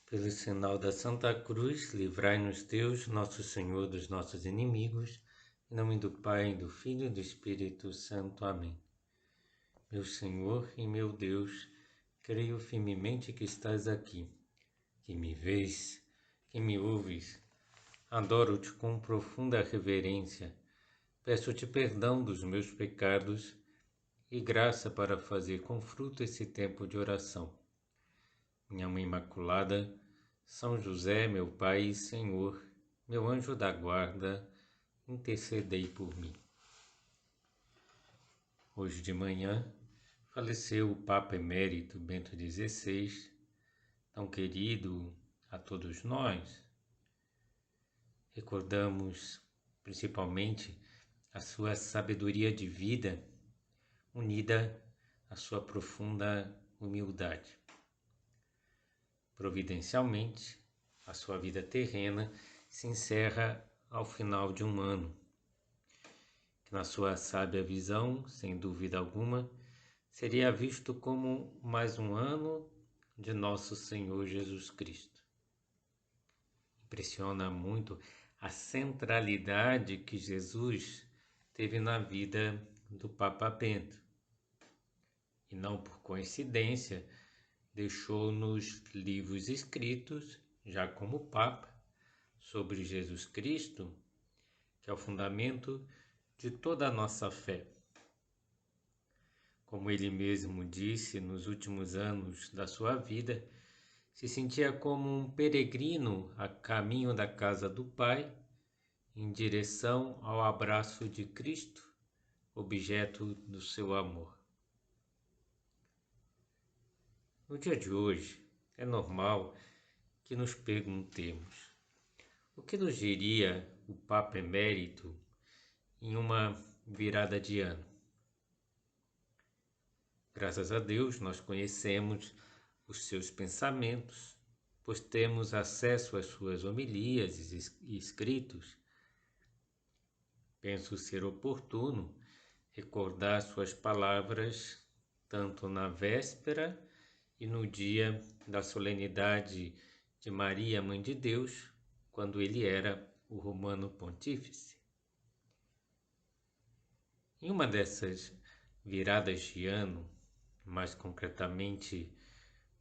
Pelo sinal da Santa Cruz, livrai-nos Deus, nosso Senhor, dos nossos inimigos, em nome do Pai, do Filho e do Espírito Santo. Amém. Meu Senhor e meu Deus, creio firmemente que estás aqui, que me vês, que me ouves. Adoro-te com profunda reverência. Peço-te perdão dos meus pecados e graça para fazer com fruto esse tempo de oração. Minha Mãe Imaculada, São José, meu Pai e Senhor, meu anjo da guarda, intercedei por mim. Hoje de manhã faleceu o Papa Emérito Bento XVI, tão querido a todos nós. Recordamos principalmente a sua sabedoria de vida, unida à sua profunda humildade. Providencialmente, a sua vida terrena se encerra ao final de um ano, que na sua sábia visão, sem dúvida alguma, seria visto como mais um ano de nosso Senhor Jesus Cristo. Impressiona muito a centralidade que Jesus teve na vida do Papa Bento. E não por coincidência, deixou-nos livros escritos, já como Papa, sobre Jesus Cristo, que é o fundamento de toda a nossa fé. Como ele mesmo disse, nos últimos anos da sua vida, se sentia como um peregrino a caminho da casa do Pai, em direção ao abraço de Cristo, objeto do seu amor. No dia de hoje, é normal que nos perguntemos: o que nos diria o Papa Emérito em uma virada de ano? Graças a Deus, nós conhecemos os seus pensamentos, pois temos acesso às suas homilias e escritos. Penso ser oportuno recordar suas palavras tanto na véspera e no dia da solenidade de Maria, Mãe de Deus, quando ele era o Romano Pontífice. Em uma dessas viradas de ano, mais concretamente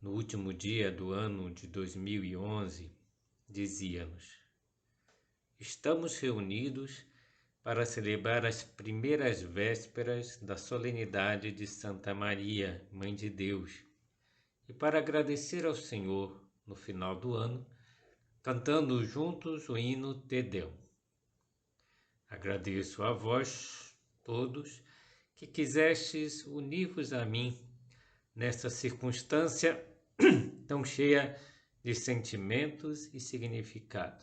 no último dia do ano de 2011, dizia-nos: estamos reunidos para celebrar as primeiras vésperas da solenidade de Santa Maria, Mãe de Deus, e para agradecer ao Senhor, no final do ano, cantando juntos o hino Te Deum. Agradeço a vós, todos, que quisestes unir-vos a mim nesta circunstância tão cheia de sentimentos e significado.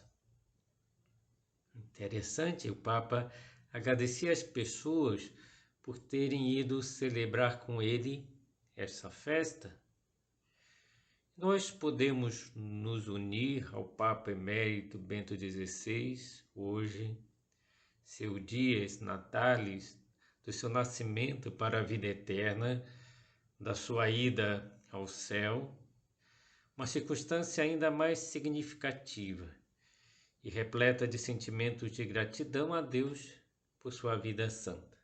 Interessante, o Papa agradecia as pessoas por terem ido celebrar com ele essa festa. Nós podemos nos unir ao Papa Emérito Bento XVI hoje, seu dies natalis, do seu nascimento para a vida eterna, da sua ida ao céu, uma circunstância ainda mais significativa e repleta de sentimentos de gratidão a Deus por sua vida santa.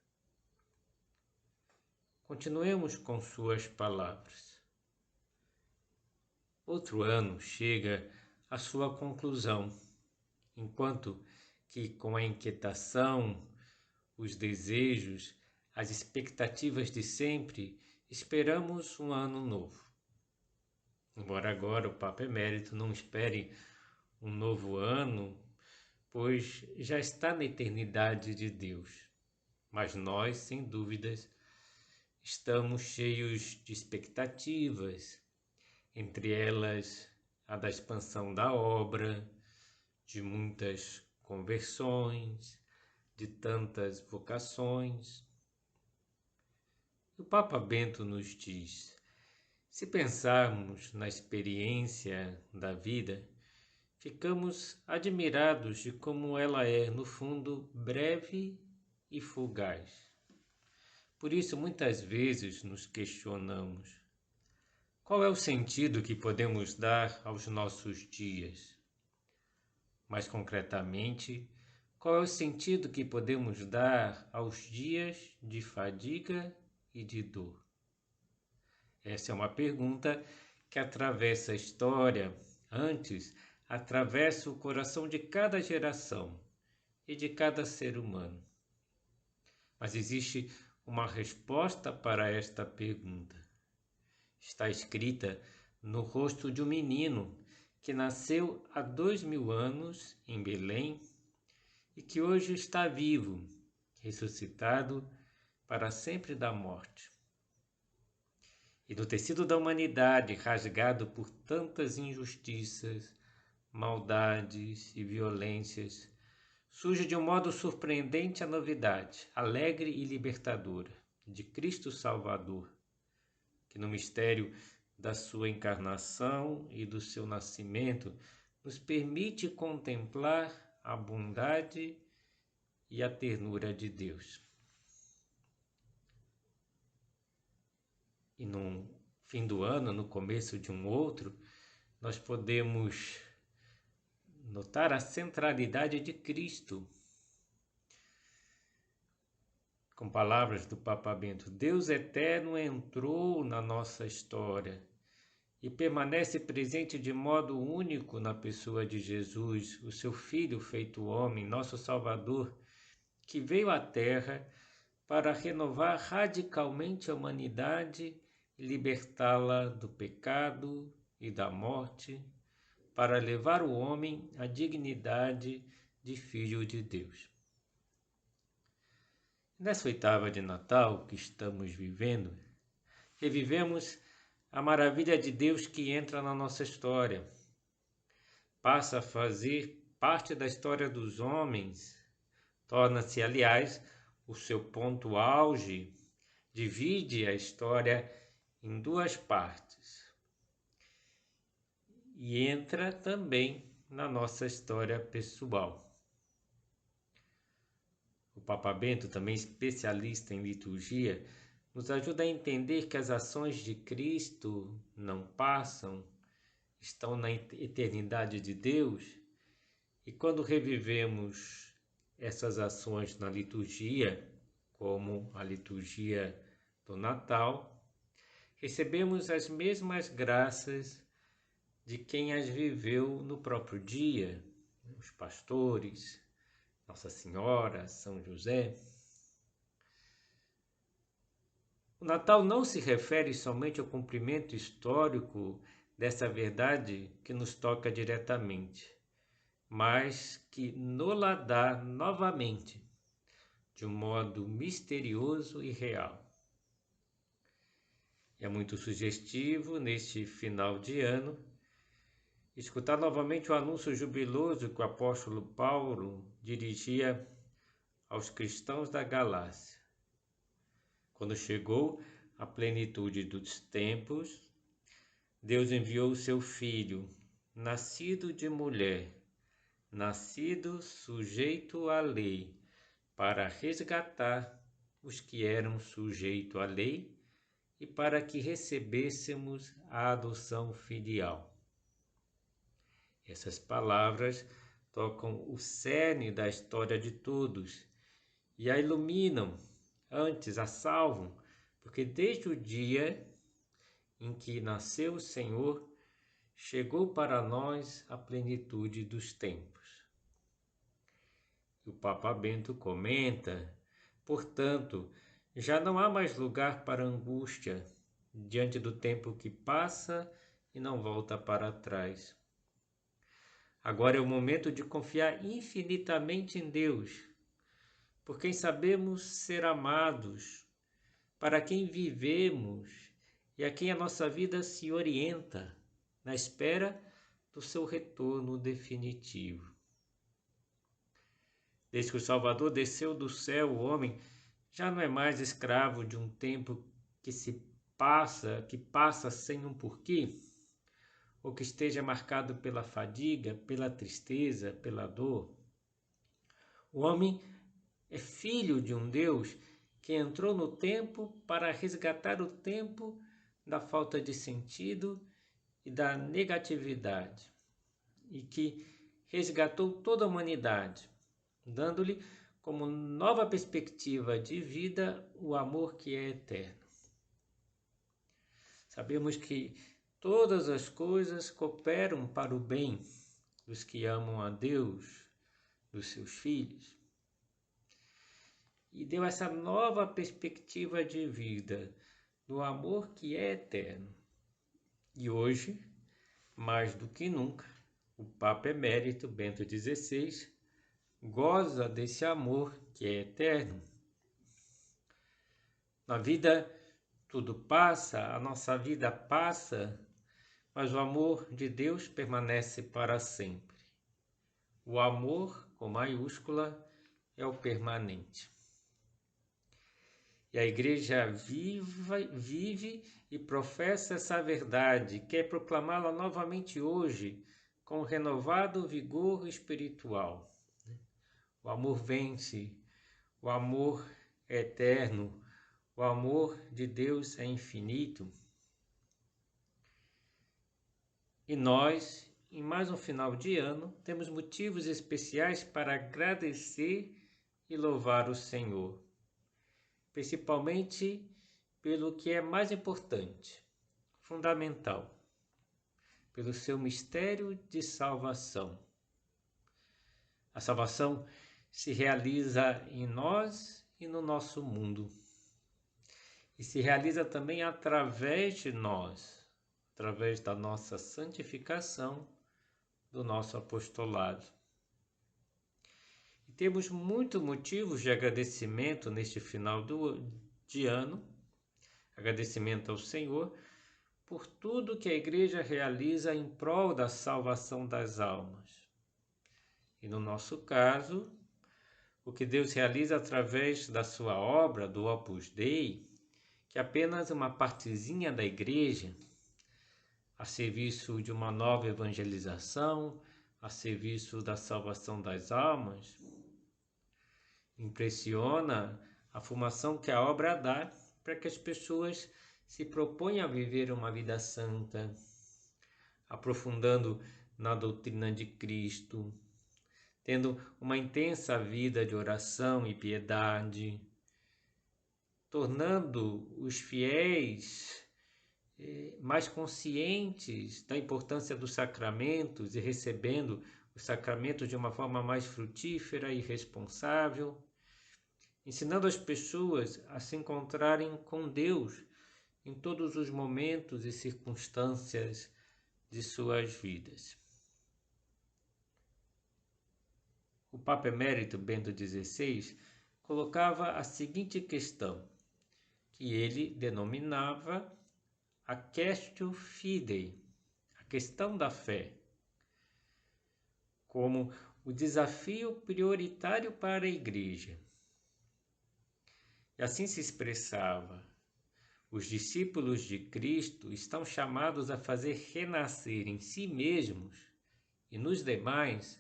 Continuemos com suas palavras. Outro ano chega à sua conclusão, enquanto que com a inquietação, os desejos, as expectativas de sempre, esperamos um ano novo. Embora agora o Papa Emérito não espere um novo ano, pois já está na eternidade de Deus. Mas nós, sem dúvidas, estamos cheios de expectativas, entre elas a da expansão da obra, de muitas conversões, de tantas vocações. O Papa Bento nos diz: se pensarmos na experiência da vida, ficamos admirados de como ela é, no fundo, breve e fugaz. Por isso, muitas vezes nos questionamos: Qual é o sentido que podemos dar aos nossos dias? Mais concretamente, qual é o sentido que podemos dar aos dias de fadiga e de dor? Essa é uma pergunta que atravessa a história, antes, atravessa o coração de cada geração e de cada ser humano. Mas existe uma resposta para esta pergunta. Está escrita no rosto de um menino que nasceu há 2000 anos em Belém e que hoje está vivo, ressuscitado para sempre da morte. E do tecido da humanidade, rasgado por tantas injustiças, maldades e violências, surge de um modo surpreendente a novidade, alegre e libertadora, de Cristo Salvador, que no mistério da sua encarnação e do seu nascimento nos permite contemplar a bondade e a ternura de Deus. E no fim do ano, no começo de um outro, nós podemos notar a centralidade de Cristo. Com palavras do Papa Bento, Deus eterno entrou na nossa história e permanece presente de modo único na pessoa de Jesus, o seu Filho feito homem, nosso Salvador, que veio à Terra para renovar radicalmente a humanidade e libertá-la do pecado e da morte, para levar o homem à dignidade de filho de Deus. Nessa oitava de Natal que estamos vivendo, revivemos a maravilha de Deus que entra na nossa história, passa a fazer parte da história dos homens, torna-se, aliás, o seu ponto auge, divide a história em duas partes e entra também na nossa história pessoal. O Papa Bento, também especialista em liturgia, nos ajuda a entender que as ações de Cristo não passam, estão na eternidade de Deus, e quando revivemos essas ações na liturgia, como a liturgia do Natal, recebemos as mesmas graças de quem as viveu no próprio dia, os pastores, Nossa Senhora, São José. O Natal não se refere somente ao cumprimento histórico dessa verdade que nos toca diretamente, mas que nos-la dá novamente, de um modo misterioso e real. É muito sugestivo, neste final de ano, escutar novamente o anúncio jubiloso que o apóstolo Paulo dirigia aos cristãos da Galácia. Quando chegou a plenitude dos tempos, Deus enviou o seu Filho, nascido de mulher, nascido sujeito à lei, para resgatar os que eram sujeitos à lei e para que recebêssemos a adoção filial. Essas palavras tocam o cerne da história de todos e a iluminam, antes a salvam, porque desde o dia em que nasceu o Senhor, chegou para nós a plenitude dos tempos. O Papa Bento comenta, portanto, já não há mais lugar para angústia diante do tempo que passa e não volta para trás. Agora é o momento de confiar infinitamente em Deus, por quem sabemos ser amados, para quem vivemos e a quem a nossa vida se orienta, na espera do seu retorno definitivo. Desde que o Salvador desceu do céu, o homem já não é mais escravo de um tempo que passa sem um porquê, ou que esteja marcado pela fadiga, pela tristeza, pela dor. O homem é filho de um Deus que entrou no tempo para resgatar o tempo da falta de sentido e da negatividade, e que resgatou toda a humanidade, dando-lhe como nova perspectiva de vida o amor que é eterno. Sabemos que todas as coisas cooperam para o bem dos que amam a Deus, dos seus filhos. E deu essa nova perspectiva de vida, do amor que é eterno. E hoje, mais do que nunca, o Papa Emérito Bento XVI goza desse amor que é eterno. Na vida tudo passa, a nossa vida passa, mas o amor de Deus permanece para sempre. O amor, com maiúscula, é o permanente. E a Igreja vive e professa essa verdade, quer proclamá-la novamente hoje, com renovado vigor espiritual. O amor vence, o amor é eterno, o amor de Deus é infinito. E nós, em mais um final de ano, temos motivos especiais para agradecer e louvar o Senhor, principalmente pelo que é mais importante, fundamental, pelo seu mistério de salvação. A salvação se realiza em nós e no nosso mundo. E se realiza também através de nós, através da nossa santificação, do nosso apostolado. E temos muitos motivos de agradecimento neste final de ano, agradecimento ao Senhor, por tudo que a Igreja realiza em prol da salvação das almas. E no nosso caso, o que Deus realiza através da sua obra, do Opus Dei, que é apenas uma partezinha da Igreja, a serviço de uma nova evangelização, a serviço da salvação das almas. Impressiona a formação que a obra dá para que as pessoas se proponham a viver uma vida santa, aprofundando na doutrina de Cristo, tendo uma intensa vida de oração e piedade, tornando os fiéis mais conscientes da importância dos sacramentos e recebendo os sacramentos de uma forma mais frutífera e responsável, ensinando as pessoas a se encontrarem com Deus em todos os momentos e circunstâncias de suas vidas. O Papa Emérito Bento XVI colocava a seguinte questão, que ele denominava a questio fidei, a questão da fé, como o desafio prioritário para a Igreja. E assim se expressava: os discípulos de Cristo estão chamados a fazer renascer em si mesmos e nos demais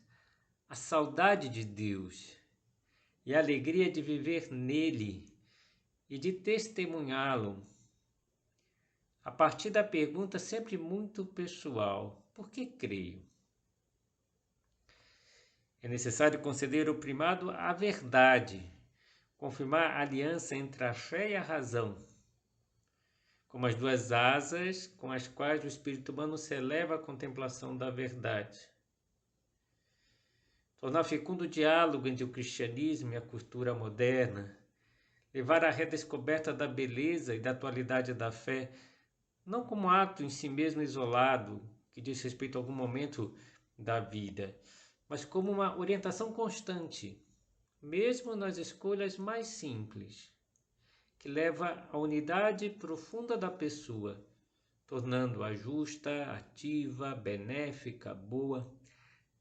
a saudade de Deus e a alegria de viver nele e de testemunhá-lo. A partir da pergunta sempre muito pessoal: por que creio? É necessário conceder o primado à verdade, confirmar a aliança entre a fé e a razão, como as duas asas com as quais o espírito humano se eleva à contemplação da verdade. Tornar fecundo o diálogo entre o cristianismo e a cultura moderna, levar à redescoberta da beleza e da atualidade da fé, não como ato em si mesmo isolado, que diz respeito a algum momento da vida, mas como uma orientação constante, mesmo nas escolhas mais simples, que leva à unidade profunda da pessoa, tornando-a justa, ativa, benéfica, boa.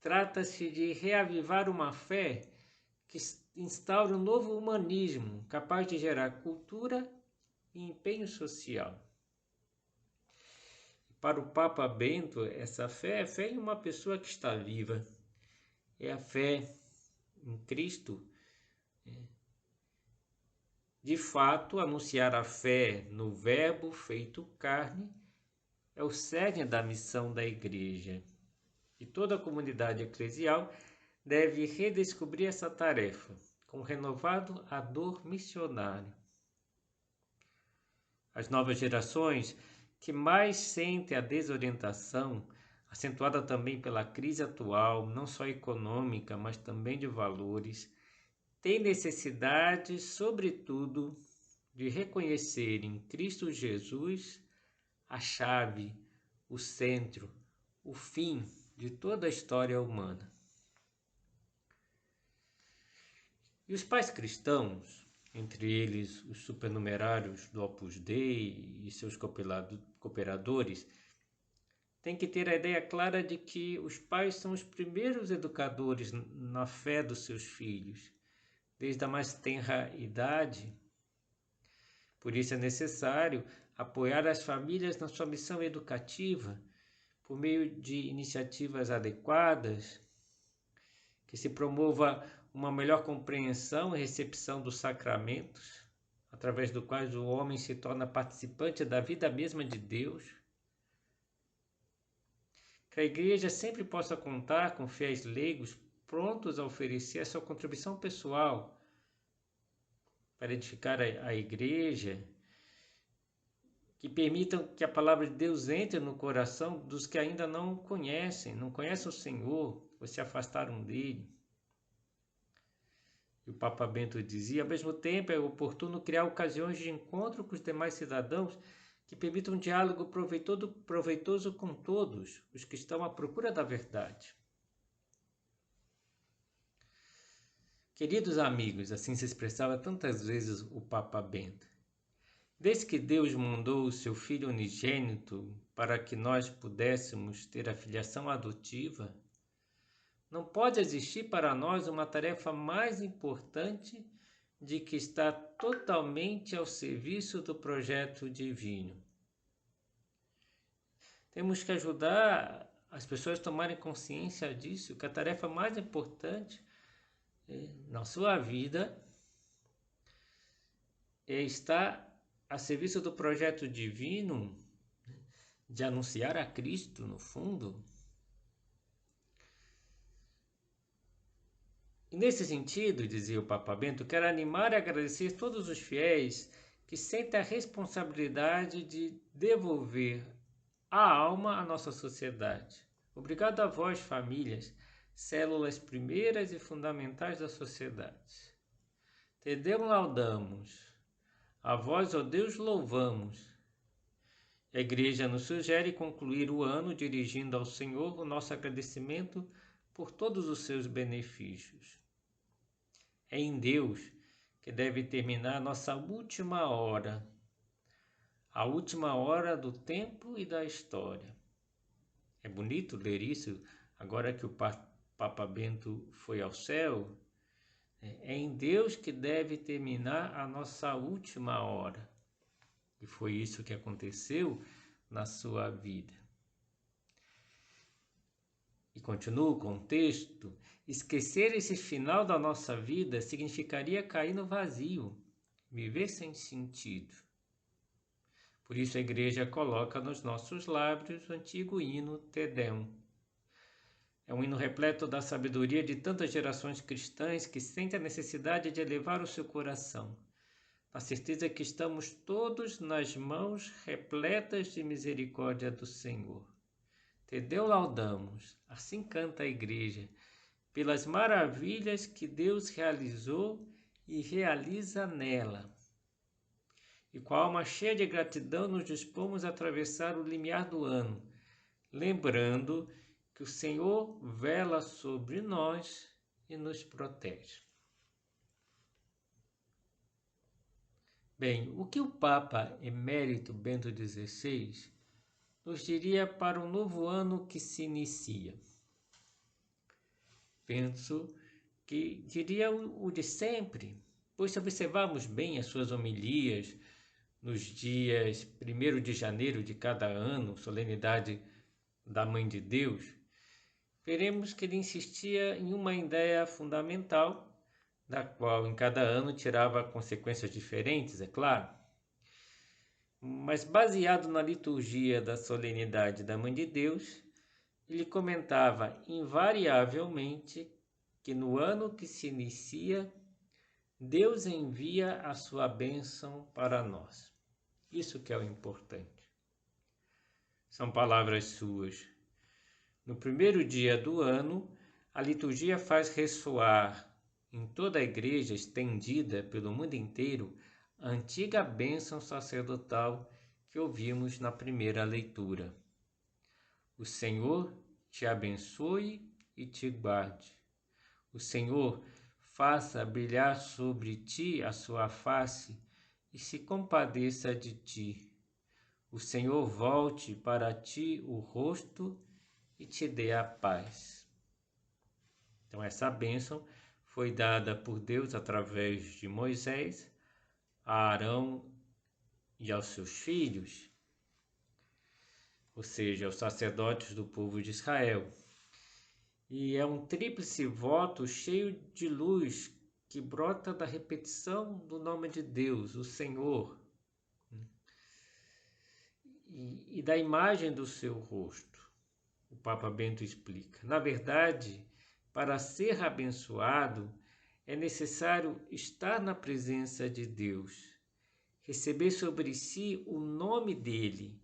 Trata-se de reavivar uma fé que instaure um novo humanismo capaz de gerar cultura e empenho social. Para o Papa Bento, essa fé é fé em uma pessoa que está viva. É a fé em Cristo De fato, anunciar a fé no Verbo feito carne é o cerne da missão da Igreja. E toda a comunidade eclesial deve redescobrir essa tarefa com renovado ardor missionário. As novas gerações que mais sentem a desorientação, acentuada também pela crise atual, não só econômica, mas também de valores, têm necessidade, sobretudo, de reconhecer em Cristo Jesus a chave, o centro, o fim de toda a história humana. E os pais cristãos, entre eles os supernumerários do Opus Dei e seus cooperadores, têm que ter a ideia clara de que os pais são os primeiros educadores na fé dos seus filhos, desde a mais tenra idade. Por isso é necessário apoiar as famílias na sua missão educativa, por meio de iniciativas adequadas, que se promova uma melhor compreensão e recepção dos sacramentos, através do quais o homem se torna participante da vida mesma de Deus. Que a Igreja sempre possa contar com fiéis leigos prontos a oferecer a sua contribuição pessoal para edificar a Igreja, que permitam que a palavra de Deus entre no coração dos que ainda não conhecem o Senhor, ou se afastaram dele. E o Papa Bento dizia, ao mesmo tempo é oportuno criar ocasiões de encontro com os demais cidadãos que permitam um diálogo proveitoso com todos os que estão à procura da verdade. Queridos amigos, assim se expressava tantas vezes o Papa Bento, desde que Deus mandou o seu Filho unigênito para que nós pudéssemos ter a filiação adotiva, não pode existir para nós uma tarefa mais importante de que está totalmente ao serviço do projeto divino. Temos que ajudar as pessoas a tomarem consciência disso, que a tarefa mais importante na sua vida é estar a serviço do projeto divino de anunciar a Cristo, no fundo. E nesse sentido, dizia o Papa Bento, quero animar e agradecer todos os fiéis que sentem a responsabilidade de devolver a alma à nossa sociedade. Obrigado a vós, famílias, células primeiras e fundamentais da sociedade. Te Deum laudamos, a vós, ó Deus, louvamos. A Igreja nos sugere concluir o ano dirigindo ao Senhor o nosso agradecimento por todos os seus benefícios. É em Deus que deve terminar a nossa última hora, a última hora do tempo e da história. É bonito ler isso agora que o Papa Bento foi ao céu. É em Deus que deve terminar a nossa última hora. E foi isso que aconteceu na sua vida. E continua o contexto, esquecer esse final da nossa vida significaria cair no vazio, viver sem sentido. Por isso a Igreja coloca nos nossos lábios o antigo hino Te Deum. É um hino repleto da sabedoria de tantas gerações cristãs que sentem a necessidade de elevar o seu coração, na certeza que estamos todos nas mãos repletas de misericórdia do Senhor. Te Deum laudamos, assim canta a Igreja, pelas maravilhas que Deus realizou e realiza nela. E com a alma cheia de gratidão nos dispomos a atravessar o limiar do ano, lembrando que o Senhor vela sobre nós e nos protege. Bem, o que o Papa Emérito Bento XVI nos diria para um novo ano que se inicia? Penso que diria o de sempre, pois se observarmos bem as suas homilias nos dias 1º de janeiro de cada ano, solenidade da Mãe de Deus, veremos que ele insistia em uma ideia fundamental da qual em cada ano tirava consequências diferentes, é claro. Mas baseado na liturgia da solenidade da Mãe de Deus, ele comentava invariavelmente que no ano que se inicia, Deus envia a sua bênção para nós. Isso que é o importante. São palavras suas. No primeiro dia do ano, a liturgia faz ressoar em toda a igreja estendida pelo mundo inteiro a antiga bênção sacerdotal que ouvimos na primeira leitura. O Senhor te abençoe e te guarde. O Senhor faça brilhar sobre ti a sua face e se compadeça de ti. O Senhor volte para ti o rosto e te dê a paz. Então essa bênção foi dada por Deus através de Moisés a Arão e aos seus filhos, ou seja, aos sacerdotes do povo de Israel. E é um tríplice voto cheio de luz que brota da repetição do nome de Deus, o Senhor, e da imagem do seu rosto. O Papa Bento explica. Na verdade, para ser abençoado, é necessário estar na presença de Deus, receber sobre si o nome dele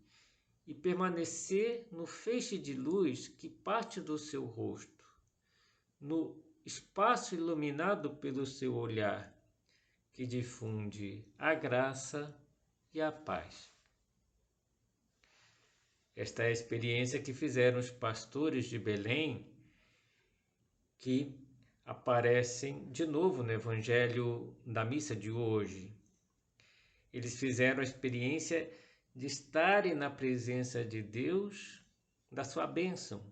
e permanecer no feixe de luz que parte do seu rosto, no espaço iluminado pelo seu olhar, que difunde a graça e a paz. Esta é a experiência que fizeram os pastores de Belém, que aparecem de novo no Evangelho da missa de hoje. Eles fizeram a experiência de estarem na presença de Deus, da sua bênção,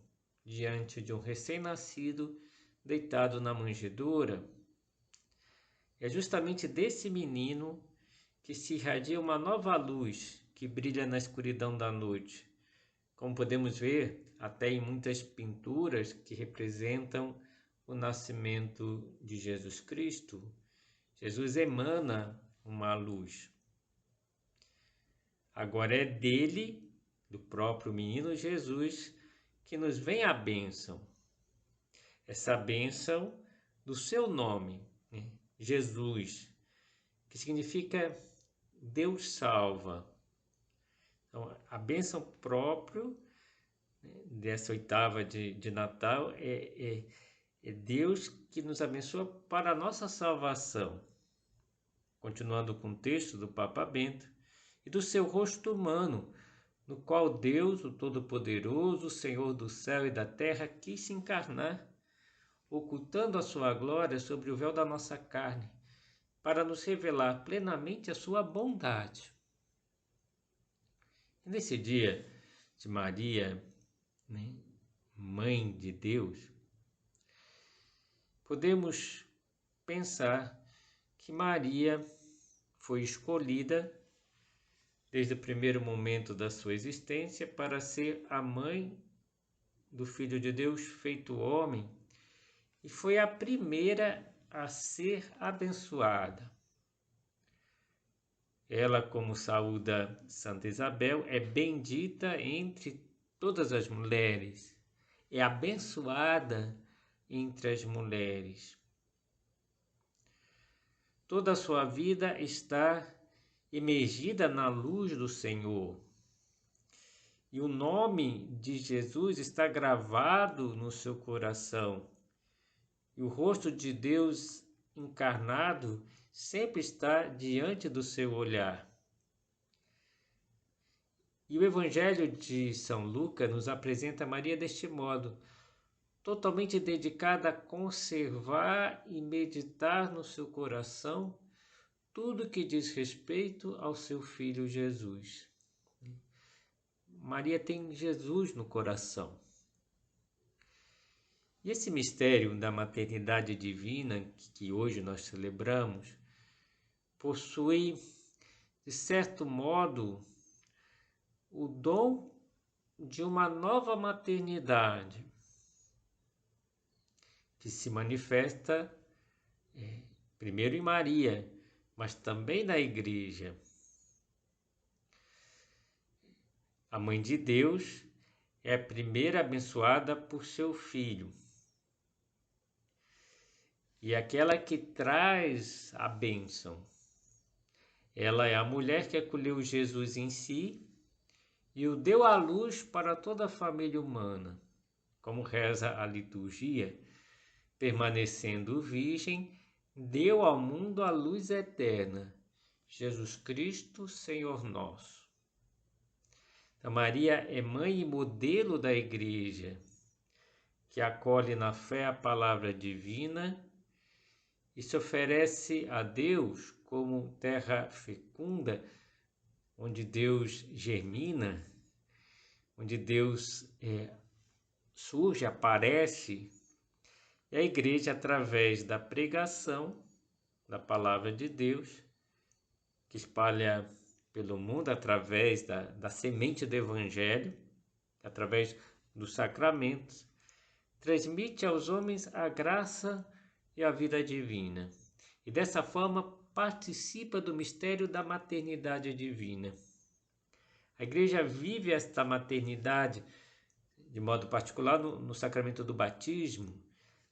diante de um recém-nascido deitado na manjedoura. É justamente desse menino que se irradia uma nova luz que brilha na escuridão da noite, como podemos ver até em muitas pinturas que representam o nascimento de Jesus Cristo. Jesus emana uma luz. Agora é dele, do próprio menino Jesus, que nos vem a bênção. Essa bênção do seu nome, né? Jesus, que significa Deus salva. Então, a bênção própria, né, dessa oitava de Natal é Deus que nos abençoa para a nossa salvação. Continuando com o texto do Papa Bento, e do seu rosto humano, no qual Deus, o Todo-Poderoso, Senhor do céu e da terra, quis se encarnar, ocultando a sua glória sobre o véu da nossa carne, para nos revelar plenamente a sua bondade. E nesse dia de Maria, né, Mãe de Deus, podemos pensar que Maria foi escolhida desde o primeiro momento da sua existência para ser a mãe do Filho de Deus feito homem, e foi a primeira a ser abençoada. Ela, como saúda Santa Isabel, é bendita entre todas as mulheres, é abençoada entre as mulheres. Toda a sua vida está imergida na luz do Senhor. E o nome de Jesus está gravado no seu coração. E o rosto de Deus encarnado sempre está diante do seu olhar. E o Evangelho de São Lucas nos apresenta Maria deste modo, totalmente dedicada a conservar e meditar no seu coração tudo que diz respeito ao seu Filho Jesus. Maria tem Jesus no coração. E esse mistério da maternidade divina que hoje nós celebramos possui, de certo modo, o dom de uma nova maternidade que se manifesta primeiro em Maria, mas também na Igreja. A Mãe de Deus é a primeira abençoada por seu Filho. E aquela que traz a bênção. Ela é a mulher que acolheu Jesus em si e o deu à luz para toda a família humana. Como reza a liturgia, permanecendo virgem, deu ao mundo a luz eterna, Jesus Cristo, Senhor nosso. Então, Maria é mãe e modelo da Igreja, que acolhe na fé a palavra divina e se oferece a Deus como terra fecunda, onde Deus germina, onde Deus surge, aparece. E a Igreja, através da pregação da palavra de Deus, que espalha pelo mundo através da semente do Evangelho, através dos sacramentos, transmite aos homens a graça e a vida divina. E dessa forma participa do mistério da maternidade divina. A Igreja vive esta maternidade de modo particular no sacramento do batismo,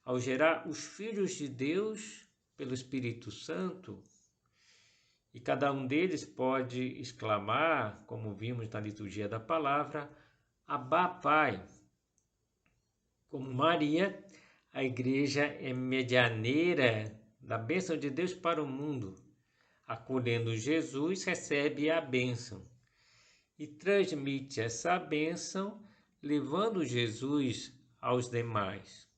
ao gerar os filhos de Deus pelo Espírito Santo. E cada um deles pode exclamar, como vimos na liturgia da palavra, Abba, Pai. Como Maria, a Igreja é medianeira da bênção de Deus para o mundo. Acolhendo Jesus, recebe a bênção e transmite essa bênção, levando Jesus aos demais.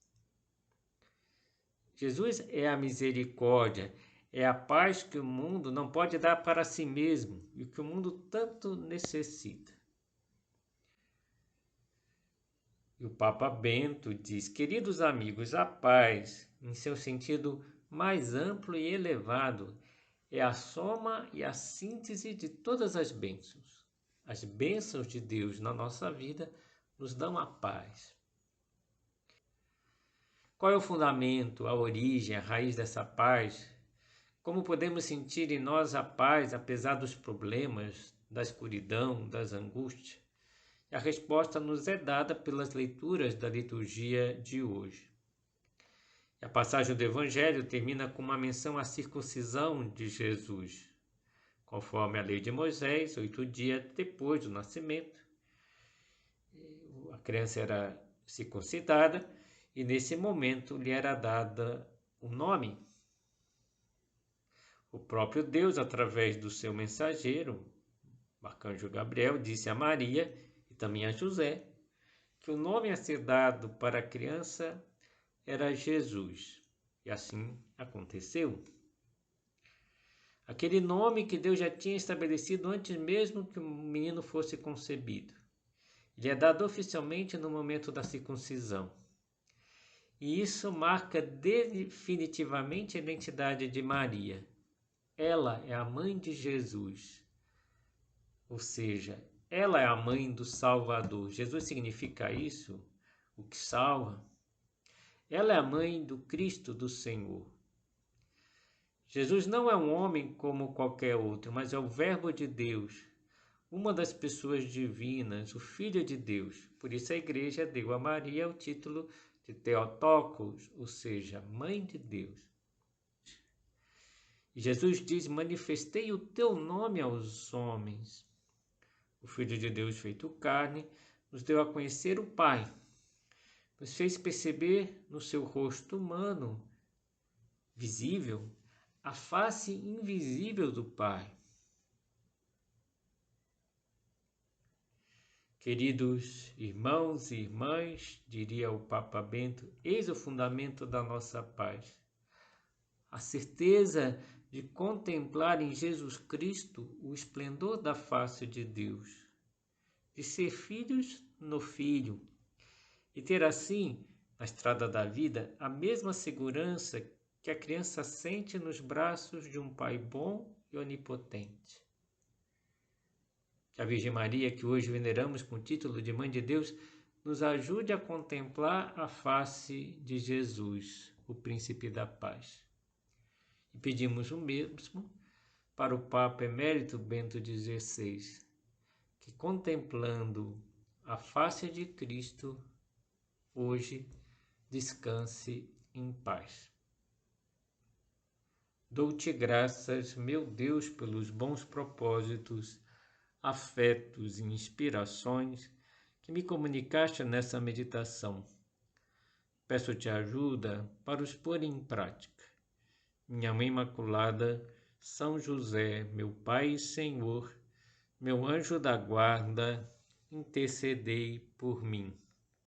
Jesus é a misericórdia, é a paz que o mundo não pode dar para si mesmo e que o mundo tanto necessita. E o Papa Bento diz: queridos amigos, a paz, em seu sentido mais amplo e elevado, é a soma e a síntese de todas as bênçãos. As bênçãos de Deus na nossa vida nos dão a paz. Qual é o fundamento, a origem, a raiz dessa paz? Como podemos sentir em nós a paz apesar dos problemas, da escuridão, das angústias? A resposta nos é dada pelas leituras da liturgia de hoje. A passagem do Evangelho termina com uma menção à circuncisão de Jesus. Conforme a lei de Moisés, 8 dias depois do nascimento, a criança era circuncidada e nesse momento lhe era dada o nome. O próprio Deus, através do seu mensageiro, o arcanjo Gabriel, disse a Maria e também a José que o nome a ser dado para a criança era Jesus. E assim aconteceu. Aquele nome que Deus já tinha estabelecido antes mesmo que o menino fosse concebido. Ele é dado oficialmente no momento da circuncisão. E isso marca definitivamente a identidade de Maria. Ela é a mãe de Jesus. Ou seja, ela é a mãe do Salvador. Jesus significa isso, o que salva. Ela é a mãe do Cristo, do Senhor. Jesus não é um homem como qualquer outro, mas é o Verbo de Deus, uma das pessoas divinas, o Filho de Deus. Por isso a Igreja deu a Maria o título de Theotokos, ou seja, Mãe de Deus. E Jesus diz: manifestei o teu nome aos homens. O Filho de Deus feito carne nos deu a conhecer o Pai. Nos fez perceber no seu rosto humano, visível, a face invisível do Pai. Queridos irmãos e irmãs, diria o Papa Bento, eis o fundamento da nossa paz. A certeza de contemplar em Jesus Cristo o esplendor da face de Deus, de ser filhos no Filho, e ter assim, na estrada da vida, a mesma segurança que a criança sente nos braços de um Pai bom e onipotente. Que a Virgem Maria, que hoje veneramos com o título de Mãe de Deus, nos ajude a contemplar a face de Jesus, o Príncipe da Paz. E pedimos o mesmo para o Papa Emérito Bento XVI, que, contemplando a face de Cristo, hoje descanse em paz. Dou-te graças, meu Deus, pelos bons propósitos, afetos e inspirações que me comunicaste nessa meditação. Peço-te ajuda para os pôr em prática. Minha Mãe Imaculada, São José, meu Pai e Senhor, meu anjo da guarda, intercedei por mim.